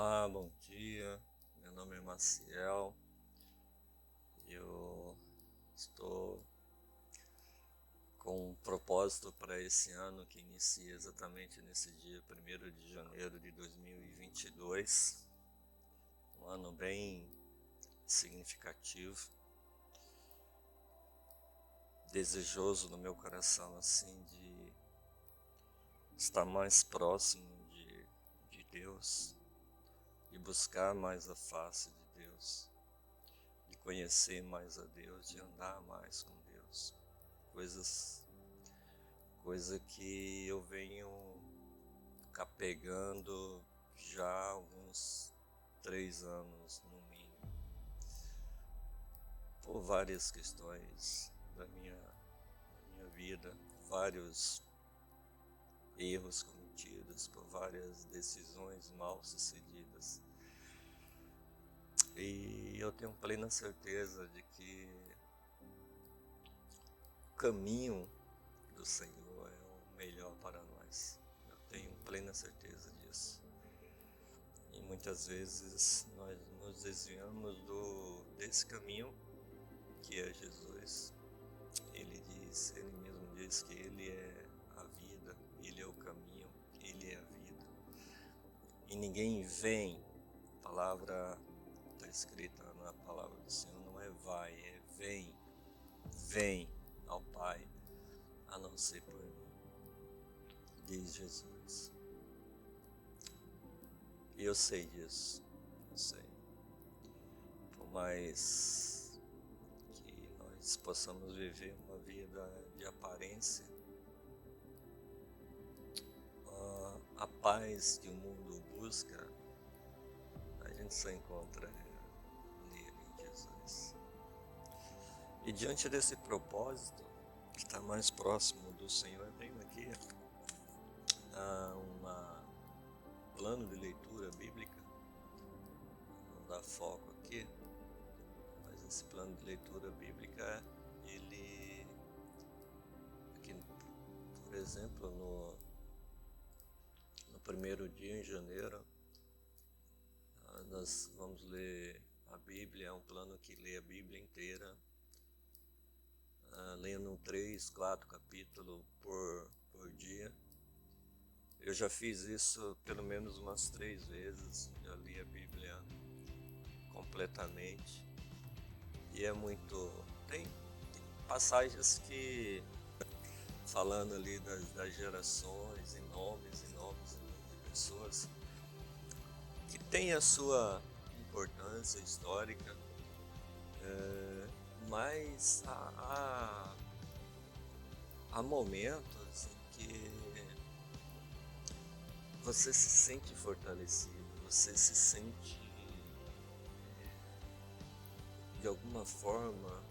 Olá, bom dia. Meu nome é Maciel. Eu estou com um propósito para esse ano que inicia exatamente nesse dia, 1º de janeiro de 2022. Um ano bem significativo, desejoso no meu coração, assim, de estar mais próximo de Deus, de buscar mais a face de Deus, de conhecer mais a Deus, de andar mais com Deus. Coisa que eu venho capegando já há alguns 3 anos no mínimo, por várias questões da minha vida, vários erros cometidos, por várias decisões mal sucedidas. E eu tenho plena certeza de que o caminho do Senhor é o melhor para nós. Eu tenho plena certeza disso. E muitas vezes nós nos desviamos desse caminho que é Jesus. Ele mesmo diz que Ele é a vida, Ele é o caminho, Ele é a vida. E ninguém vem, a palavra está escrita na palavra do Senhor, não é vai, é vem ao Pai, a não ser por mim, diz Jesus. E eu sei disso, eu sei. Por mais que nós possamos viver uma vida de aparência, a paz que o mundo busca, a gente só encontra nele, em Jesus. E diante desse propósito, que está mais próximo do Senhor, eu tenho aqui um plano de leitura bíblica. Não dá foco aqui, mas esse plano de leitura bíblica, ele, aqui, por exemplo, no primeiro dia, em janeiro, nós vamos ler a Bíblia. É um plano que lê a Bíblia inteira, lendo 3, 4 capítulos por dia. Eu já fiz isso pelo menos umas 3 vezes, já li a Bíblia completamente. E é muito... Tem passagens que, falando ali das gerações, e nomes de pessoas, que tem a sua importância histórica, mas há momentos em que você se sente fortalecido, você se sente, de alguma forma,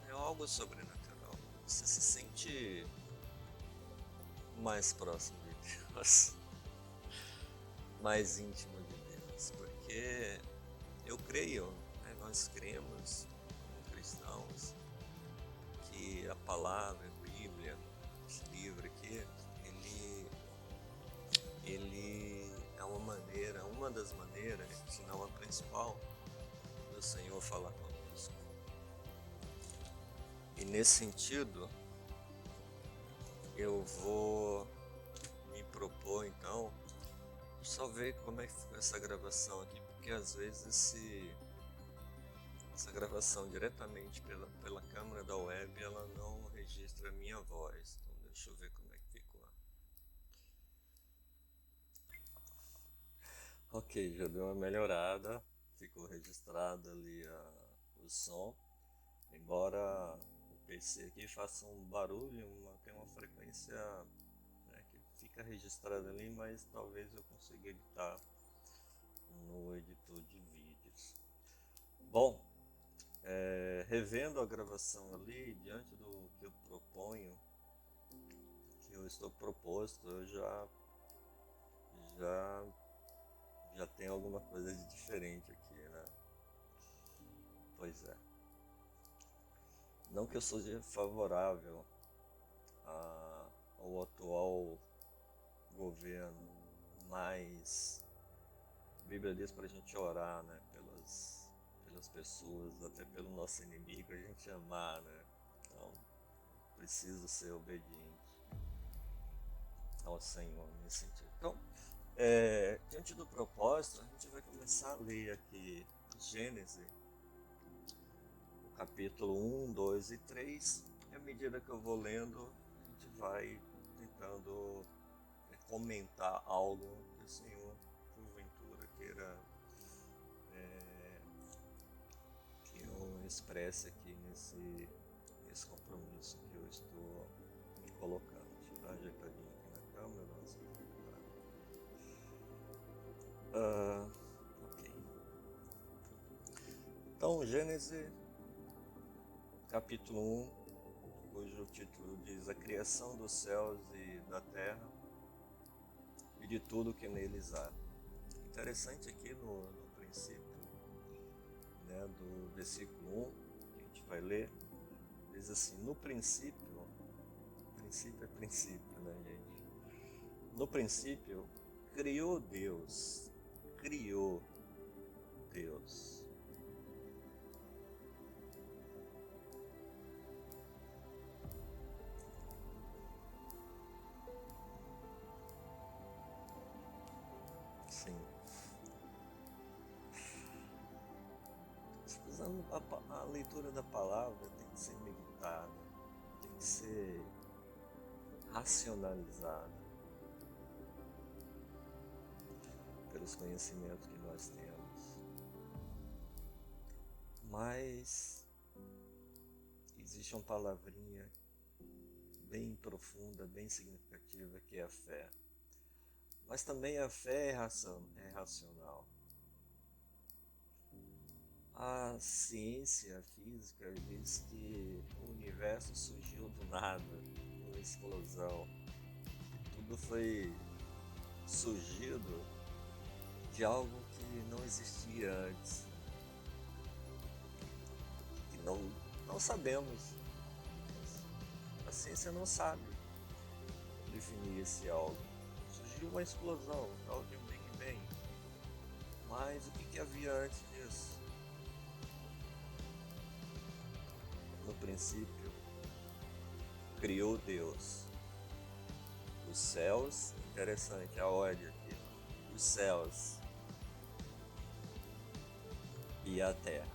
é algo sobrenatural. Você se sente mais próximo de Deus, mais íntimo de Deus, porque eu creio, né, nós cremos como cristãos, que a palavra, a Bíblia, esse livro aqui, ele é uma das maneiras, se não a principal, do Senhor falar conosco. E nesse sentido, eu vou me propor então, só ver como é que ficou essa gravação aqui, porque às vezes essa gravação diretamente pela câmera da web, ela não registra a minha voz. Então deixa eu ver como é que ficou. Ok, já deu uma melhorada, ficou registrado ali o som, embora o PC aqui faça um barulho, tem uma frequência, né, que fica registrada ali, mas talvez eu consiga editar no editor de vídeos. Bom, revendo a gravação ali, diante do que eu proponho, que eu estou proposto, eu já tem alguma coisa de diferente aqui, né? Pois é. Não que eu seja favorável ao atual governo, mas Bíblia diz para a gente orar, né, pelas pessoas, até pelo nosso inimigo, a gente amar, né? Então, preciso ser obediente ao Senhor nesse sentido. Então, diante do propósito, a gente vai começar a ler aqui Gênesis, o capítulo 1, 2 e 3. E à medida que eu vou lendo, a gente vai tentando comentar algo que o Senhor, porventura, queira que eu expresse aqui nesse compromisso que eu estou me colocando. Deixa eu dar uma ajeitadinha aqui na câmera, nossa, ok. Então, Gênesis, capítulo 1, cujo título diz A Criação dos Céus e da Terra e de tudo que neles há. Interessante aqui no princípio, né, do versículo 1, que a gente vai ler, diz assim: no princípio é princípio, né, gente? No princípio, criou Deus. Sim. Usando a leitura da palavra tem que ser meditada, tem que ser racionalizada pelos conhecimentos que nós temos. Mas existe uma palavrinha bem profunda, bem significativa, que é a fé. Mas também a fé é racional. A ciência física diz que o universo surgiu do nada, uma explosão. Tudo foi surgido de algo que não existia antes. E não sabemos. A ciência não sabe definir esse algo. Surgiu uma explosão, tal de um Big Bang. Mas o que havia antes disso? No princípio, criou Deus os céus, interessante a ordem aqui, os céus e a terra.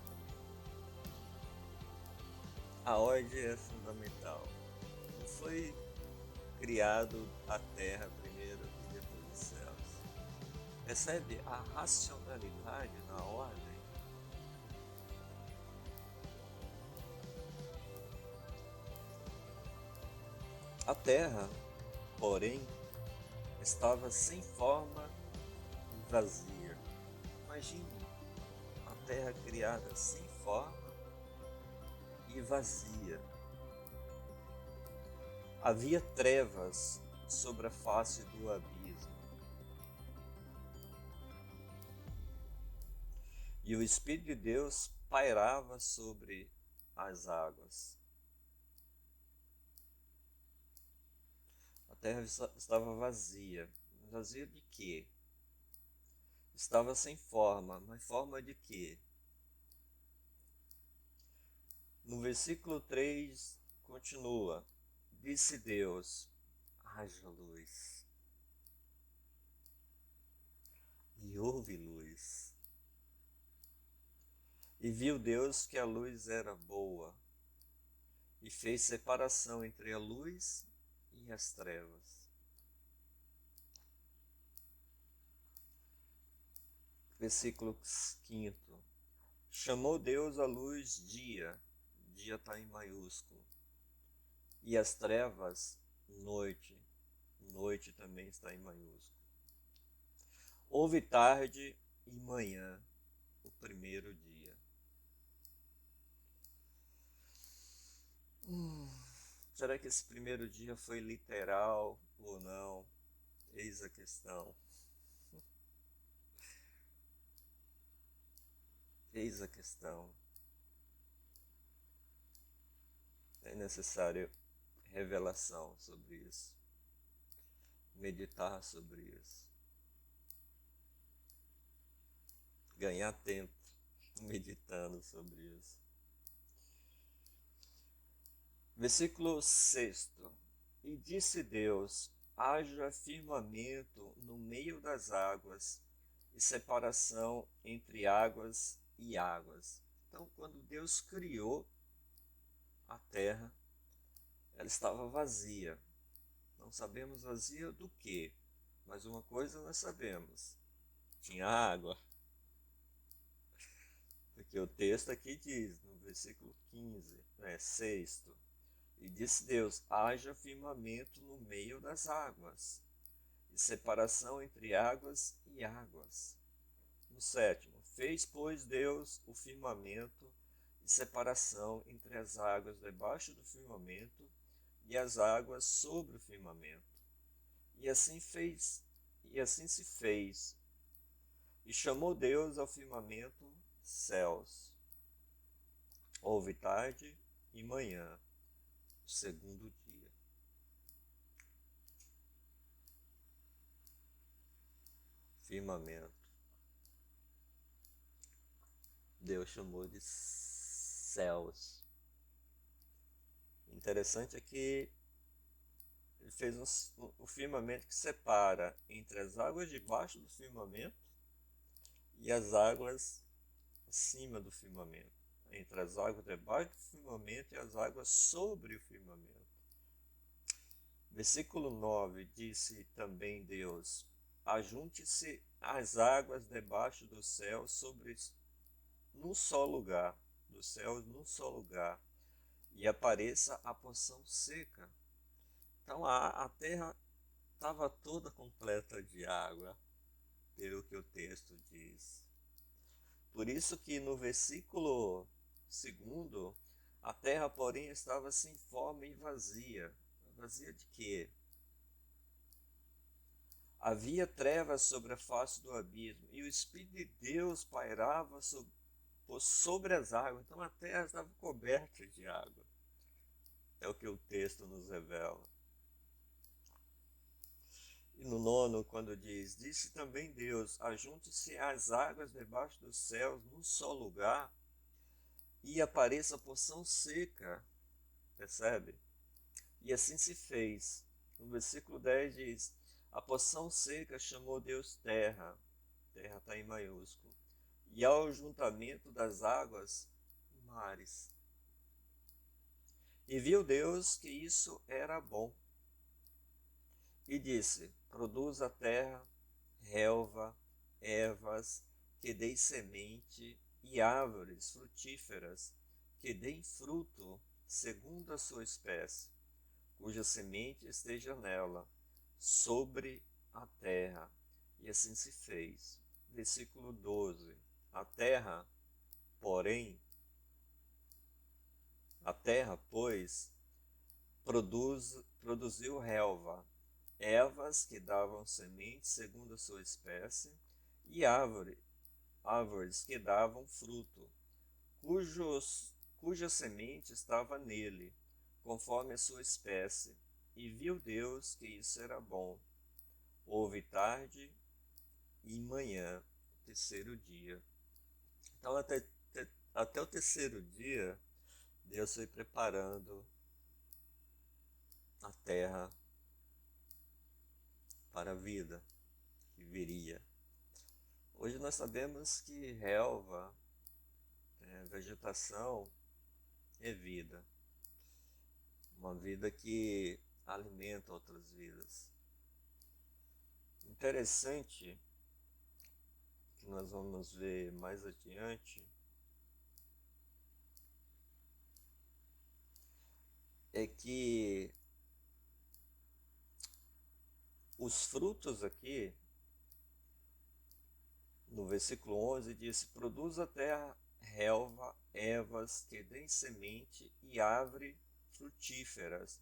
A ordem é fundamental. Não foi criado a terra primeiro e depois os céus. Percebe a racionalidade na ordem? A terra, porém, estava sem forma e vazia. Imagine a terra criada sem forma e vazia. Havia trevas sobre a face do abismo. E o Espírito de Deus pairava sobre as águas. A terra estava vazia. Vazia de quê? Estava sem forma. Mas forma de quê? No versículo 3 continua: disse Deus, haja luz. E houve luz. E viu Deus que a luz era boa, e fez separação entre a luz e as trevas. Versículo 5. Chamou Deus a luz dia está em maiúsculo, e as trevas noite também está em maiúsculo. Houve tarde e manhã, o primeiro dia. Será que esse primeiro dia foi literal ou não? Eis a questão. Eis a questão. É necessário revelação sobre isso. Meditar sobre isso. ganhar tempo meditando sobre isso. Versículo 6. E disse Deus: haja firmamento no meio das águas, e separação entre águas e águas. Então, quando Deus criou a terra, ela estava vazia. Não sabemos vazia do quê, mas uma coisa nós sabemos: tinha água. Porque o texto aqui diz, no versículo 15, 6, e disse Deus: haja firmamento no meio das águas, e separação entre águas e águas. No 7, fez, pois, Deus o firmamento e separação entre as águas debaixo do firmamento e as águas sobre o firmamento. E assim se fez. E chamou Deus ao firmamento céus. Houve tarde e manhã, o segundo dia. Firmamento. Deus chamou de céus. Interessante é que ele fez o firmamento que separa entre as águas debaixo do firmamento e as águas acima do firmamento. Entre as águas debaixo do firmamento e as águas sobre o firmamento. Versículo 9, disse também Deus: ajunte-se as águas debaixo do céu num só lugar, dos céus num só lugar, e apareça a porção seca. Então a terra estava toda completa de água, pelo que o texto diz. Por isso que no versículo 2, a terra, porém, estava sem forma e vazia. Vazia de quê? Havia trevas sobre a face do abismo, e o Espírito de Deus pairava sobre as águas. Então a terra estava coberta de água. É o que o texto nos revela. E no 9, quando diz: disse também Deus: ajunte-se as águas debaixo dos céus num só lugar, e apareça a porção seca. Percebe? E assim se fez. No versículo 10 diz: a porção seca chamou Deus terra. Terra está em maiúsculo. E ao juntamento das águas, mares. E viu Deus que isso era bom. E disse: produz a terra relva, ervas, que deem semente, e árvores frutíferas, que deem fruto segundo a sua espécie, cuja semente esteja nela, sobre a terra. E assim se fez. Versículo 12. Porém, a terra, pois, produziu relva, ervas que davam semente segundo a sua espécie, e árvores que davam fruto, cuja semente estava nele, conforme a sua espécie. E viu Deus que isso era bom. Houve tarde e manhã, o terceiro dia. Então, até o terceiro dia, Deus foi preparando a terra para a vida que viria. Hoje nós sabemos que relva, vegetação, é vida. Uma vida que alimenta outras vidas. Interessante que nós vamos ver mais adiante é que os frutos aqui, no versículo 11, diz: produz a terra relva, ervas que deem semente, e árvore frutíferas,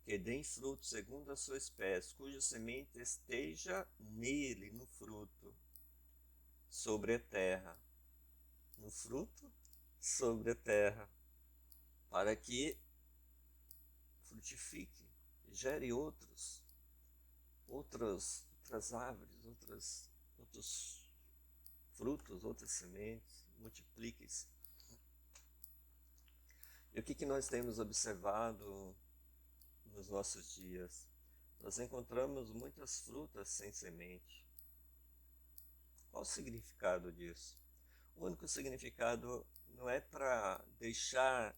que deem fruto segundo a sua espécie, cuja semente esteja nele, no fruto, sobre a terra. No fruto, sobre a terra, para que frutifique, gere outras árvores, outros frutos, outras sementes, multiplique-se. E o que nós temos observado nos nossos dias? Nós encontramos muitas frutas sem semente. Qual o significado disso? O único significado não é para deixar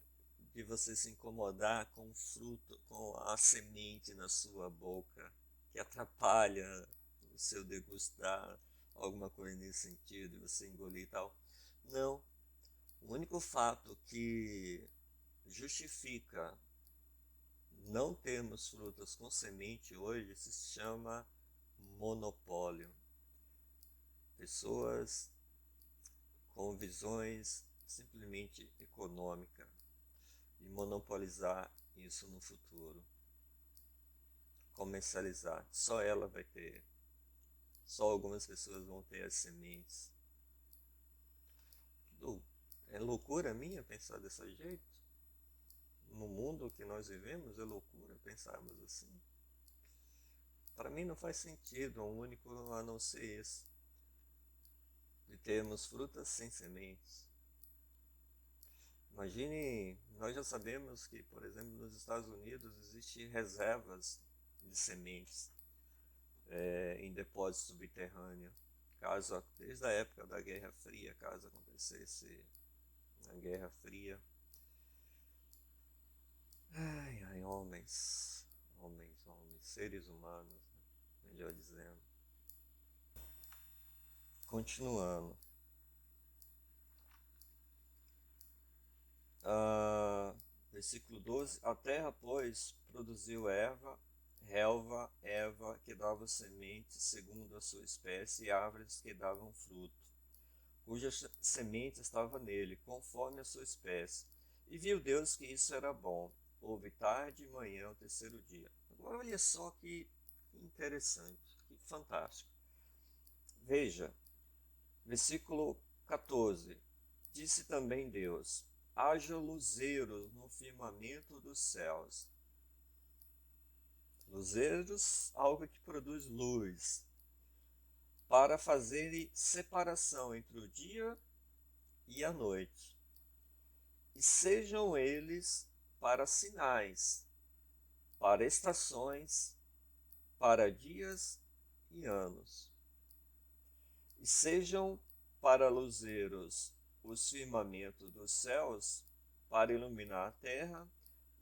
de você se incomodar com o fruto, com a semente na sua boca, que atrapalha o seu degustar, alguma coisa nesse sentido, você engolir e tal. Não. O único fato que justifica não termos frutas com semente hoje se chama monopólio. Pessoas com visões simplesmente econômicas e monopolizar isso no futuro. Comercializar. Só ela vai ter. Só algumas pessoas vão ter as sementes. É loucura minha pensar desse jeito? No mundo que nós vivemos, é loucura pensarmos assim? Para mim não faz sentido, um único a não ser esse, de termos frutas sem sementes. Imagine, nós já sabemos que, por exemplo, nos Estados Unidos existem reservas de sementes em depósitos subterrâneos. Desde a época da Guerra Fria, caso acontecesse a Guerra Fria. Ai, homens, seres humanos, melhor dizendo. Continuando. Versículo 12. A terra, pois, produziu relva, erva, que dava semente segundo a sua espécie, e árvores que davam fruto, cuja semente estava nele, conforme a sua espécie. E viu Deus que isso era bom. Houve tarde e manhã, o terceiro dia. Agora olha só que interessante, que fantástico. Veja, versículo 14. Disse também Deus: haja luzeiros no firmamento dos céus. Luzeiros, algo que produz luz, para fazerem separação entre o dia e a noite. E sejam eles para sinais, para estações, para dias e anos. E sejam para luzeiros os firmamentos dos céus, para iluminar a terra,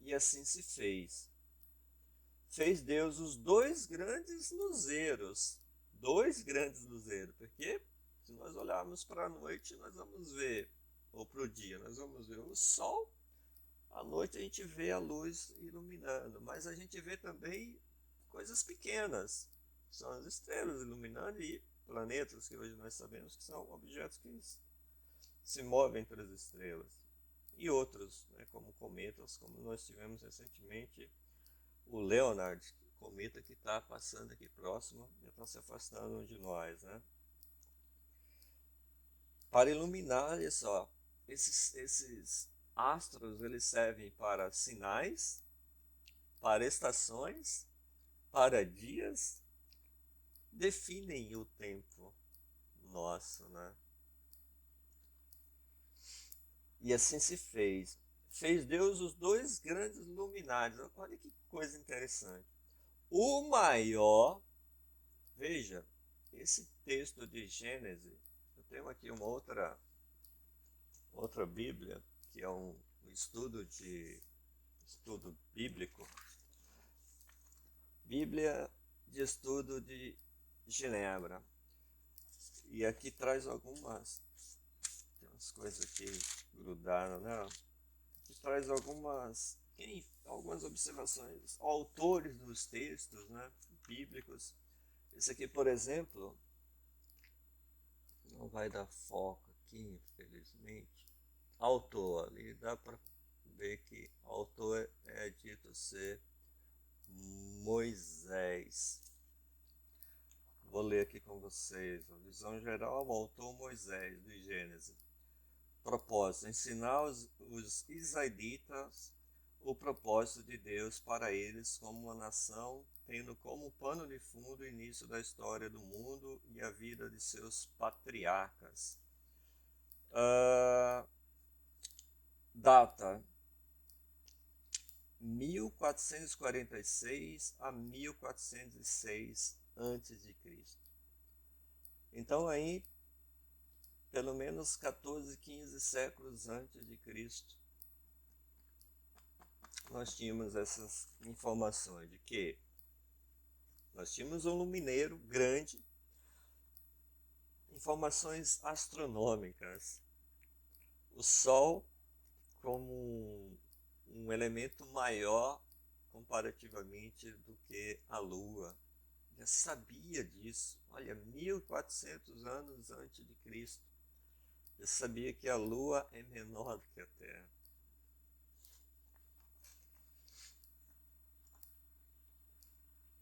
e assim se fez. Fez Deus os dois grandes luzeiros, porque se nós olharmos para a noite, nós vamos ver, ou para o dia, nós vamos ver o sol. À noite a gente vê a luz iluminando, mas a gente vê também coisas pequenas, são as estrelas iluminando, e planetas, que hoje nós sabemos que são objetos que se movem entre as estrelas, e outros, como cometas, como nós tivemos recentemente o Leonard, cometa que está passando aqui próximo e está se afastando de nós, Para iluminar, olha só, esses astros, eles servem para sinais, para estações, para dias, definem o tempo nosso, E assim se fez. Fez Deus os dois grandes luminares. Olha que coisa interessante. O maior, veja, esse texto de Gênesis, eu tenho aqui uma outra Bíblia, que é um estudo bíblico, Bíblia de Estudo de Genebra. E aqui traz tem umas coisas aqui grudaram, Aqui traz algumas observações, autores dos textos, bíblicos. Esse aqui, por exemplo, não vai dar foco aqui, infelizmente. Autor, ali dá para ver que autor é dito ser Moisés. Vou ler aqui com vocês. A visão geral, o autor Moisés, de Gênesis. Propósito: ensinar os israelitas o propósito de Deus para eles como uma nação, tendo como pano de fundo o início da história do mundo e a vida de seus patriarcas. Data 1446 a 1406 a.C. Então aí, pelo menos 14, 15 séculos antes de Cristo, nós tínhamos essas informações de que nós tínhamos um lumineiro grande, informações astronômicas, o Sol como um elemento maior comparativamente do que a Lua. Já sabia disso, olha, 1400 anos antes de Cristo, já sabia que a Lua é menor do que a Terra.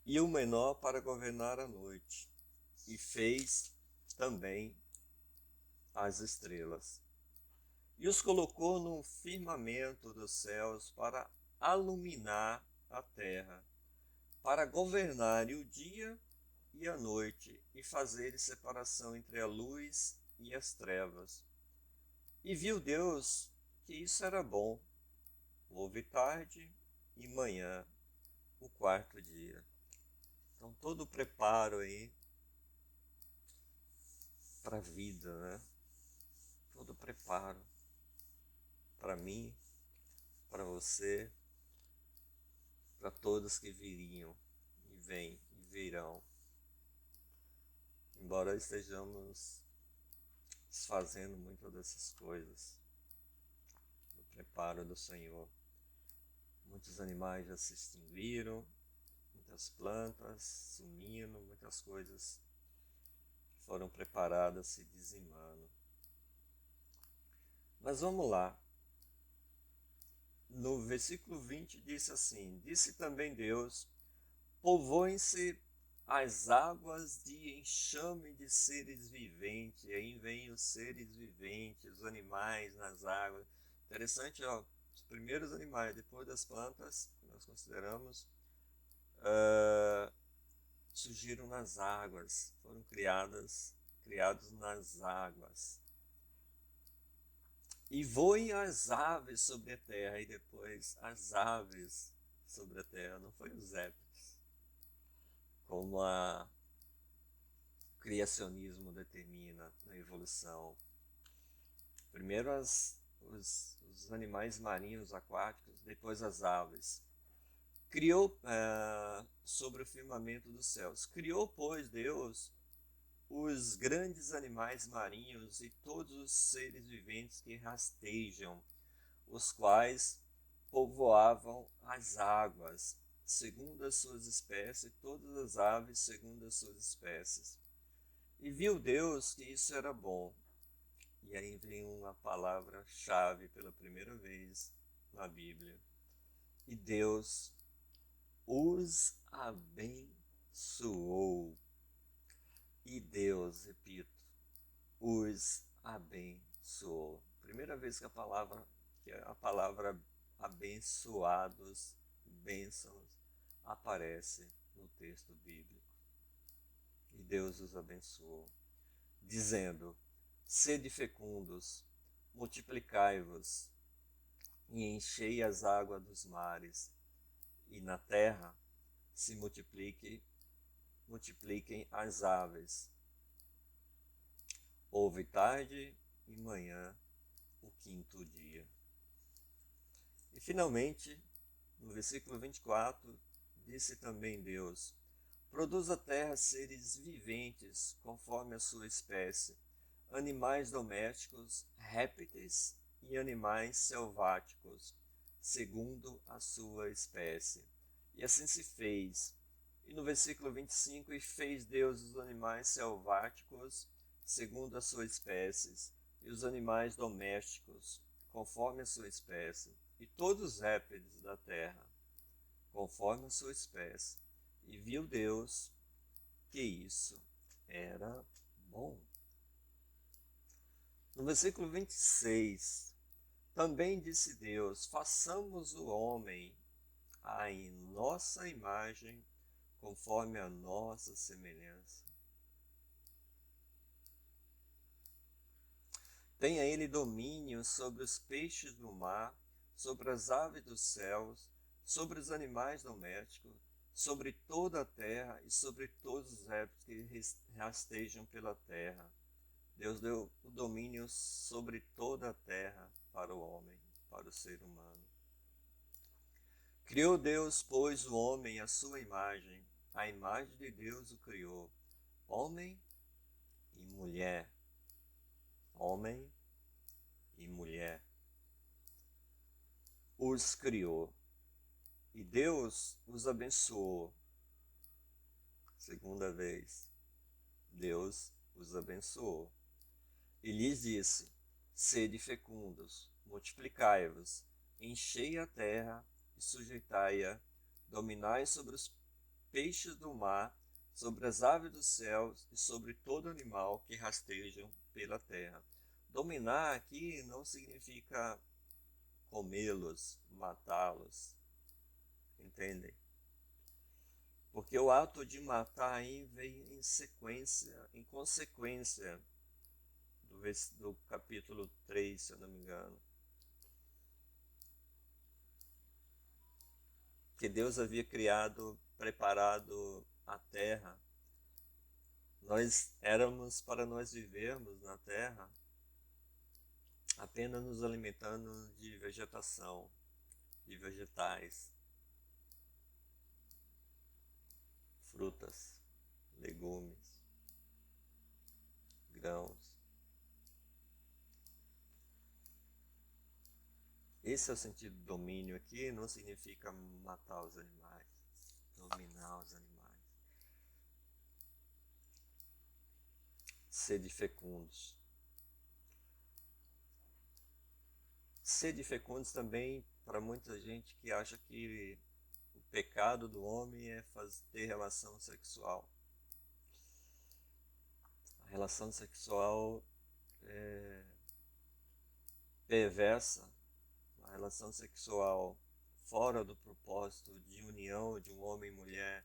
E o menor para governar a noite, e fez também as estrelas. E os colocou no firmamento dos céus para aluminar a terra, para governar o dia e a noite, e fazer separação entre a luz e as trevas. E viu Deus que isso era bom. Houve tarde e manhã, o quarto dia. Então todo o preparo aí para a vida, né? Todo o preparo para mim, para você, para todos que viriam e vêm e virão. Embora estejamos desfazendo muitas dessas coisas, no preparo do Senhor. Muitos animais já se extinguiram, muitas plantas sumindo, muitas coisas que foram preparadas se dizimando. Mas vamos lá. No versículo 20 disse assim: Disse também Deus: Povoem-se as águas de enxame de seres viventes. E aí vem os seres viventes, os animais nas águas. Interessante, ó, os primeiros animais, depois das plantas, que nós consideramos, surgiram nas águas, foram criados nas águas. E voem as aves sobre a terra, e depois as aves sobre a terra, não foi os répteis, como o criacionismo determina na evolução. Primeiro os animais marinhos aquáticos, depois as aves. Criou sobre o firmamento dos céus. Criou, pois, Deus os grandes animais marinhos e todos os seres viventes que rastejam, os quais povoavam as águas, segundo as suas espécies, todas as aves segundo as suas espécies. E viu Deus que isso era bom. E aí vem uma palavra-chave pela primeira vez na Bíblia. E Deus os abençoou. E Deus, repito, os abençoou. Primeira vez que a palavra abençoados, bênçãos, aparece no texto bíblico. E Deus os abençoou, dizendo: Sede fecundos, multiplicai-vos, e enchei as águas dos mares, e na terra se multipliquem as aves. Houve tarde e manhã, o quinto dia. E finalmente, no versículo 24, disse também Deus: Produz a terra seres viventes, conforme a sua espécie, animais domésticos, répteis e animais selváticos, segundo a sua espécie. E assim se fez. E no versículo 25, e fez Deus os animais selváticos, segundo a sua espécie, e os animais domésticos, conforme a sua espécie, e todos os répteis da terra, conforme a sua espécie. E viu Deus que isso era bom. No versículo 26, Também disse Deus: façamos o homem à nossa imagem, conforme a nossa semelhança. Tenha ele domínio sobre os peixes do mar, sobre as aves dos céus, sobre os animais domésticos, sobre toda a terra e sobre todos os répteis que rastejam pela terra. Deus deu o domínio sobre toda a terra para o homem, para o ser humano. Criou Deus, pois, o homem à sua imagem. A imagem de Deus o criou. Homem e mulher. Homem e mulher os criou. E Deus os abençoou. Segunda vez, Deus os abençoou. E lhes disse: sede fecundos, multiplicai-vos, enchei a terra e sujeitai-a, dominai sobre os peixes do mar, sobre as aves dos céus e sobre todo animal que rastejam pela terra. Dominar aqui não significa comê-los, matá-los, entendem? Porque o ato de matar aí vem em sequência, em consequência do capítulo 3, se eu não me engano. Que Deus havia criado, preparado a terra. Nós éramos para nós vivermos na terra apenas nos alimentando de vegetação, de vegetais, frutas, legumes, grãos. Esse é o sentido do domínio aqui, não significa matar os animais, dominar os animais. Sede fecundos. Sede fecundos também para muita gente que acha que o pecado do homem é ter relação sexual. A relação sexual é perversa, a relação sexual fora do propósito de união de um homem e mulher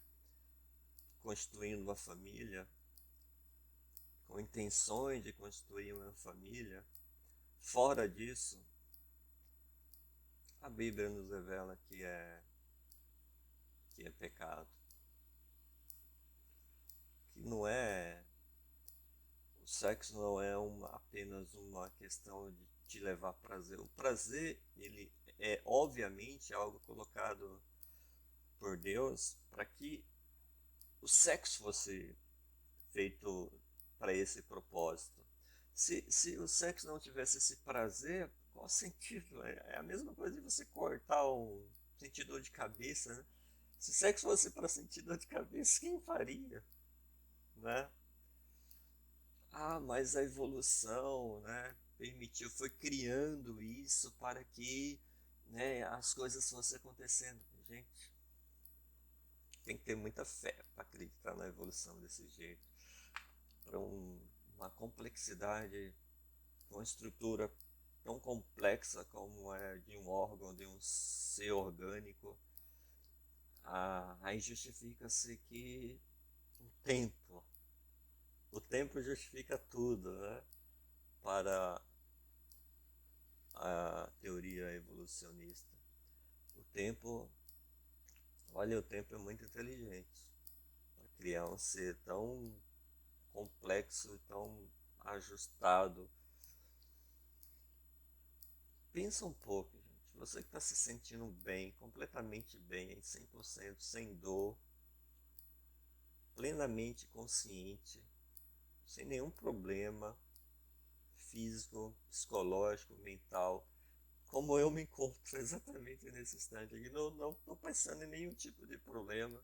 constituindo uma família, com intenções de constituir uma família, fora disso, a Bíblia nos revela que é pecado. Que não é, o sexo não é apenas uma questão de te levar prazer. O prazer, ele é obviamente algo colocado por Deus para que o sexo fosse feito para esse propósito. Se o sexo não tivesse esse prazer, qual o sentido? É a mesma coisa de você cortar um sentir dor de cabeça, né? Se sexo fosse para sentir dor de cabeça, quem faria? Né? Ah, mas a evolução, né, permitiu, foi criando isso para que, né, as coisas fossem acontecendo. Gente, tem que ter muita fé para acreditar na evolução desse jeito. Para uma complexidade, uma estrutura tão complexa como é de um órgão, de um ser orgânico, aí justifica-se que tempo, o tempo justifica tudo, né? Para a teoria evolucionista. O tempo, olha, o tempo é muito inteligente para criar um ser tão complexo, tão ajustado. Pensa um pouco, gente. Você que está se sentindo bem, completamente bem, em 100%, sem dor, plenamente consciente, sem nenhum problema físico, psicológico, mental, como eu me encontro exatamente nesse instante aqui. Não estou passando em nenhum tipo de problema,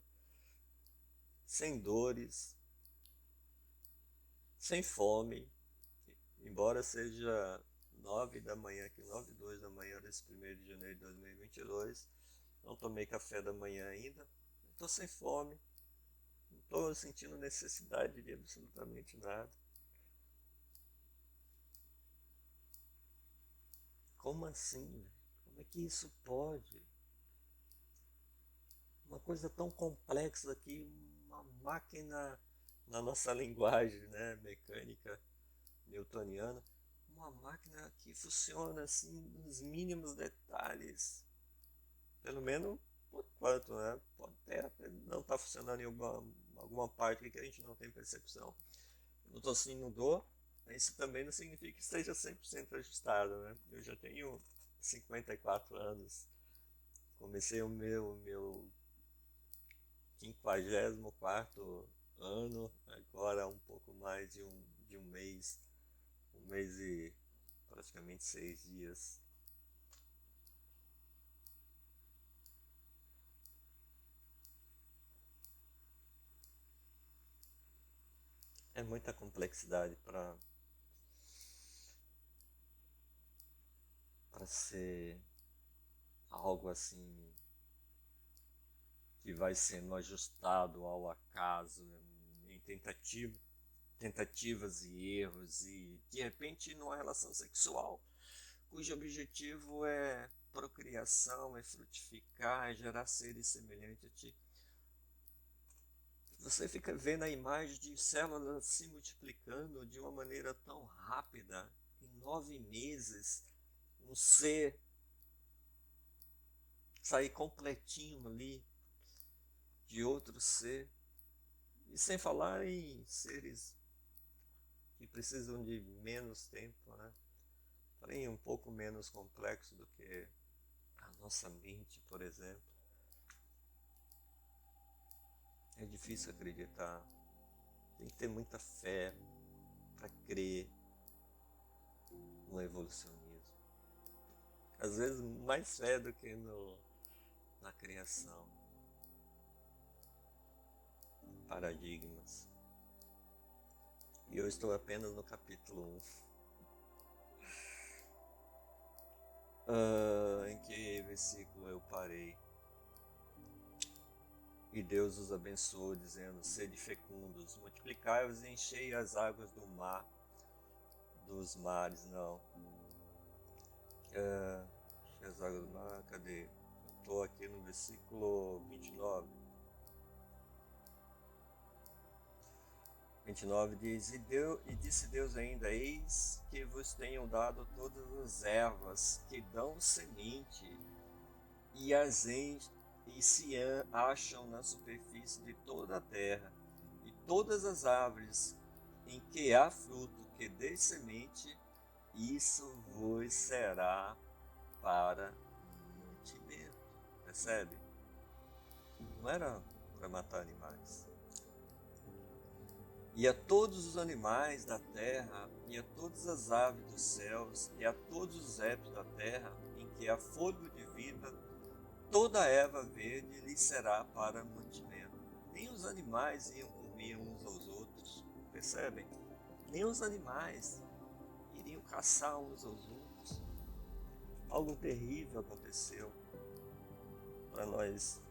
sem dores, sem fome, embora seja 9 da manhã, aqui 9:02 da manhã desse 1º de janeiro de 2022, não tomei café da manhã ainda, estou sem fome, não estou sentindo necessidade de absolutamente nada. como assim? Como é que isso pode? Uma coisa tão complexa que uma máquina, na nossa linguagem, né, mecânica newtoniana, uma máquina que funciona assim nos mínimos detalhes, pelo menos por enquanto, né? Pode até não estar funcionando em alguma parte que a gente não tem percepção. Eu estou assim, não dou, mas isso também não significa que esteja 100% ajustado, né? Eu já tenho 54 anos, comecei o meu 54º ano, agora um pouco mais de um mês e praticamente 6 dias. É muita complexidade para ser algo assim que vai sendo ajustado ao acaso, em tentativas e erros, e de repente numa relação sexual cujo objetivo é procriação, é frutificar, é gerar seres semelhantes a ti. Você fica vendo a imagem de células se multiplicando de uma maneira tão rápida, em 9 meses, um ser sair completinho ali de outro ser. E sem falar em seres que precisam de menos tempo, né? Porém, um pouco menos complexo do que a nossa mente, por exemplo. É difícil acreditar. Tem que ter muita fé para crer no evolucionismo. Às vezes mais fé do que na criação. Paradigmas. E eu estou apenas no capítulo 1. Em que versículo eu parei? E Deus os abençoou, dizendo: sede fecundos, multiplicai-vos e enchei as águas do mar, dos mares, não. Enchei as águas do mar, cadê? Eu estou aqui no versículo 29. 29 diz: e disse Deus ainda: eis que vos tenho dado todas as ervas que dão semente, e e se acham na superfície de toda a terra, e todas as árvores em que há fruto que dê semente, isso vos será para mantimento. Percebe? Não era para matar animais. E a todos os animais da terra, e a todas as aves dos céus, e a todos os répteis da terra, em que há fôlego de vida, toda erva verde lhe será para mantimento. Nem os animais iam comer uns aos outros, percebem? Nem os animais iriam caçar uns aos outros. Algo terrível aconteceu. Para nós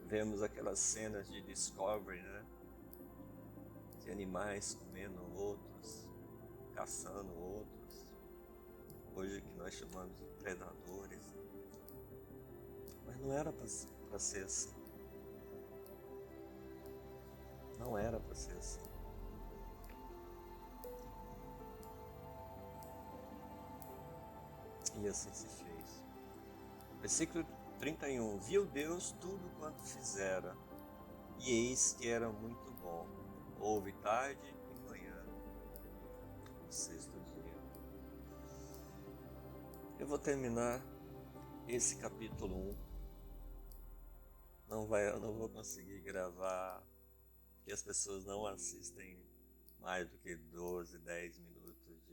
vemos aquelas cenas de Discovery, né? De animais comendo outros, caçando outros. Hoje que nós chamamos de predadores. Mas não era para ser assim. Não era para ser assim. E assim se fez. Versículo 31. Viu Deus tudo quanto fizera, e eis que era muito bom. Houve tarde e manhã, o sexto dia. Eu vou terminar esse capítulo 1. Eu não vou conseguir gravar, porque as pessoas não assistem mais do que 12, 10 minutos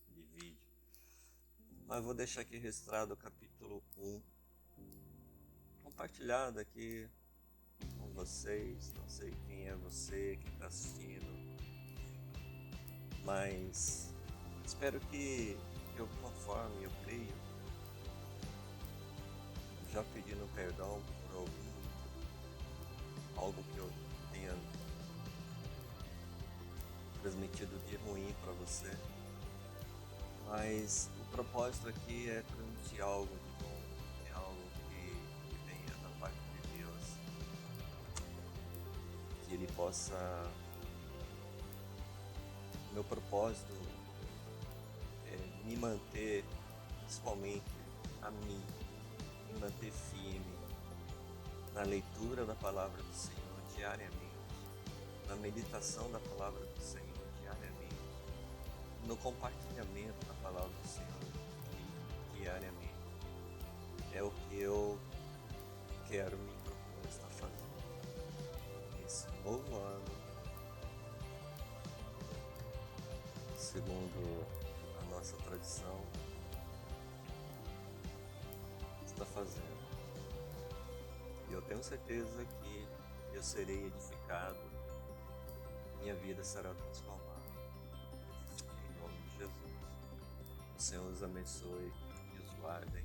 de vídeo. Mas vou deixar aqui registrado o capítulo 1, compartilhado aqui com vocês. Não sei quem é você que está assistindo, mas espero que de alguma forma, eu creio, já pedindo perdão por algo que eu tenha transmitido de ruim para você, Mas o propósito aqui é transmitir algo de bom, é algo que venha da parte de Deus, que Ele possa. Meu propósito é me manter, principalmente a mim, me manter firme na leitura da palavra do Senhor diariamente, na meditação da palavra do Senhor diariamente, no compartilhamento da palavra do Senhor diariamente. É o que eu quero me propor estar fazendo nesse novo ano, segundo a nossa tradição, está fazendo. E eu tenho certeza que eu serei edificado, minha vida será transformada. Em nome de Jesus. O Senhor os abençoe e os guarde.